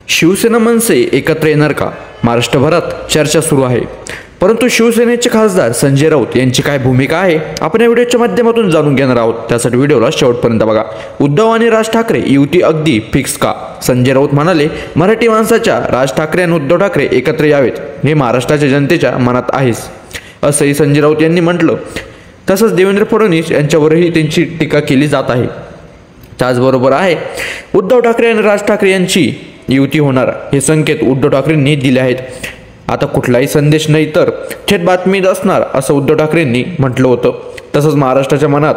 शिवसेना मनसे एकत्र येणार का? महाराष्ट्रभरात चर्चा सुरू आहे. परंतु शिवसेनेचे खासदार संजय राऊत यांची काय भूमिका आहे आपण या व्हिडिओच्या माध्यमातून जाणून घेणार आहोत. त्यासाठी व्हिडिओला शेवटपर्यंत बघा. उद्धव आणि राज ठाकरे युती अगदी फिक्स का? संजय राऊत म्हणाले, मराठी माणसाच्या राज ठाकरे आणि उद्धव ठाकरे एकत्र यावेत हे महाराष्ट्राच्या जनतेच्या मनात आहेच, असंही संजय राऊत यांनी म्हटलं. तसंच देवेंद्र फडणवीस यांच्यावरही त्यांची टीका केली जात आहे. त्याचबरोबर आहे उद्धव ठाकरे आणि राज ठाकरे यांची युती होणार हे संकेत उद्धव ठाकरेंनी दिले आहेत. आता कुठलाही संदेश नाही तर थेट बातमी असणार असं उद्धव ठाकरेंनी म्हटलं होतं. तसंच महाराष्ट्राच्या मनात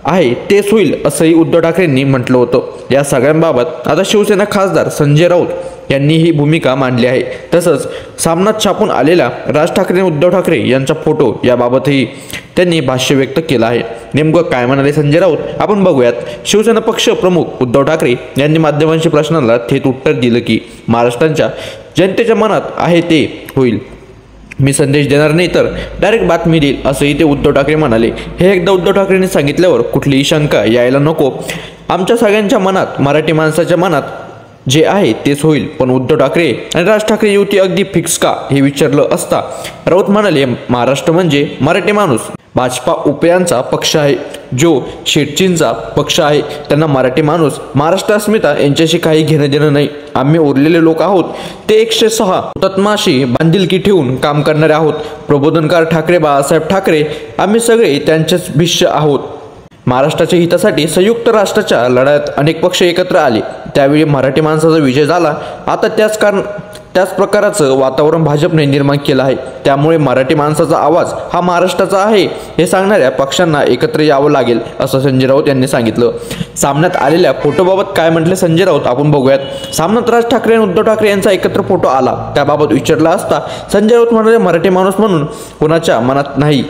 आहे तेच होईल असंही उद्धव ठाकरेंनी म्हटलं होतं. या सगळ्यांबाबत आता शिवसेना खासदार संजय राऊत यांनी ही भूमिका मांडली आहे. तसंच सामनात छापून आलेला राज ठाकरे आणि उद्धव ठाकरे यांचा फोटो याबाबतही त्यांनी भाष्य व्यक्त केलं आहे. नेमकं काय म्हणाले संजय राऊत आपण बघूयात. शिवसेना पक्ष प्रमुख उद्धव ठाकरे यांनी माध्यमांशी प्रश्नाला थेट उत्तर दिलं की महाराष्ट्राच्या जनतेच्या मनात आहे ते होईल. मी संदेश देणार नाही तर डायरेक्ट बातमी देईल असंही ते उद्धव ठाकरे म्हणाले. हे एकदा उद्धव ठाकरेंनी सांगितल्यावर कुठलीही शंका यायला नको. आमच्या सगळ्यांच्या मनात मराठी माणसाच्या मनात जे आहे तेच होईल. पण उद्धव ठाकरे आणि राज ठाकरे युती अगदी फिक्स का हे विचारलं असता राऊत म्हणाले, महाराष्ट्र म्हणजे मराठी माणूस. भाजपा उपयांचा पक्ष आहे, जो शेटचींचा पक्ष आहे. त्यांना मराठी माणूस महाराष्ट्र अस्मिता यांच्याशी काही घेणं देणं नाही. आम्ही उरलेले लोक आहोत ते 106 हुतात्माशी बांधिलकी ठेवून काम करणारे आहोत. प्रबोधनकार ठाकरे बाळासाहेब ठाकरे आम्ही सगळे त्यांचेच भिष्य आहोत. महाराष्ट्राच्या हितासाठी संयुक्त राष्ट्राच्या लढ्यात अनेक पक्ष एकत्र आले, त्यावेळी मराठी माणसाचा विजय झाला. आता त्याच प्रकारचं वातावरण भाजपने निर्माण केलं आहे. त्यामुळे मराठी माणसाचा आवाज हा महाराष्ट्राचा आहे हे सांगणाऱ्या पक्षांना एकत्र यावं लागेल असं संजय राऊत यांनी सांगितलं. सामन्यात आलेल्या फोटोबाबत काय म्हटले संजय राऊत आपण बघूयात. सामन्यात राज ठाकरे आणि उद्धव ठाकरे यांचा एकत्र फोटो आला, त्याबाबत विचारला असता संजय राऊत म्हणाले, मराठी माणूस म्हणून कोणाच्या मनात नाही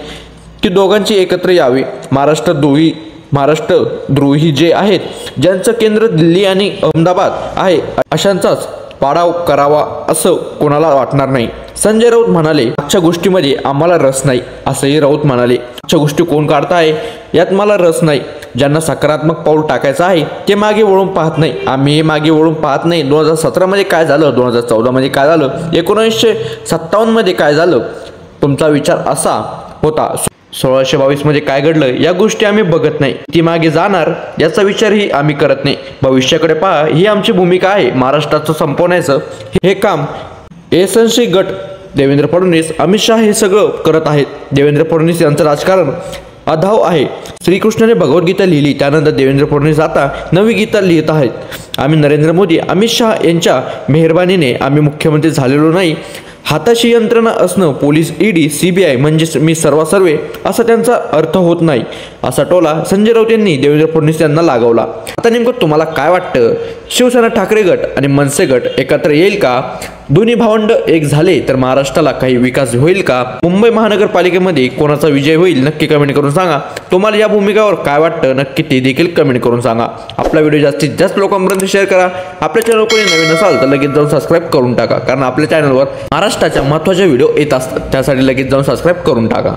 की दोघांची एकत्र यावे. महाराष्ट्रद्रोही जे आहेत, ज्यांचं केंद्र दिल्ली आणि अहमदाबाद आहे, अशांचाच पाडाव करावा असं कोणाला वाटणार नाही. संजय राऊत म्हणाले, मागच्या गोष्टीमध्ये आम्हाला रस नाही असंही राऊत म्हणाले. मागच्या गोष्टी कोण काढताय यात मला रस नाही. ज्यांना सकारात्मक पाऊल टाकायचं आहे ते मागे वळून पाहत नाही. आम्ही हे मागे वळून पाहत नाही. 2017 मध्ये काय झालं, 2014 मध्ये काय झालं, 1957 मध्ये काय झालं, तुमचा विचार असा होता. 1622 मध्ये काय घडलं या गोष्टी आम्ही बघत नाही. ती मागे जाणार याचा विचारही आम्ही करत नाही. भविष्याकडे पहा ही आमची भूमिका आहे. महाराष्ट्राचं संपवण्याचं हे काम एसएनसी गट, देवेंद्र फडणवीस, अमित शहा हे सगळं करत आहेत. देवेंद्र फडणवीस यांचं राजकारण अधाव आहे. श्रीकृष्णाने भगवद्गीता लिहिली, त्यानंतर देवेंद्र फडणवीस आता नवी गीता लिहित आहेत. आम्ही नरेंद्र मोदी, अमित शहा यांच्या मेहरबानीने आम्ही मुख्यमंत्री झालेलो नाही. हाताशी यंत्रणा असणं, पोलीस, ईडी, सीबीआय म्हणजे मी सर्वे असा त्यांचा अर्थ होत नाही असा टोला संजय राऊत यांनी देवेंद्र फडणवीस यांना लागवला. आता नेमकं तुम्हाला काय वाटतं? शिवसेना ठाकरे गट आणि मनसे गट एकत्र येईल का? दोन्ही भावंड एक झाले तर महाराष्ट्राला काही विकास होईल का? मुंबई महानगरपालिकेमध्ये कोणाचा विजय होईल नक्की कमेंट करून सांगा. तुम्हाला या भूमिकावर काय वाटतं नक्की ते देखील कमेंट करून सांगा. आपला व्हिडिओ जास्तीत जास्त लोकांपर्यंत शेअर करा. आपल्या चॅनल कोणी नवीन असाल तर लगेच जाऊन सबस्क्राईब करून टाका, कारण आपल्या चॅनलवर महाराष्ट्राच्या महत्त्वाचे व्हिडिओ येत असतात. त्यासाठी लगेच जाऊन सबस्क्राईब करून टाका.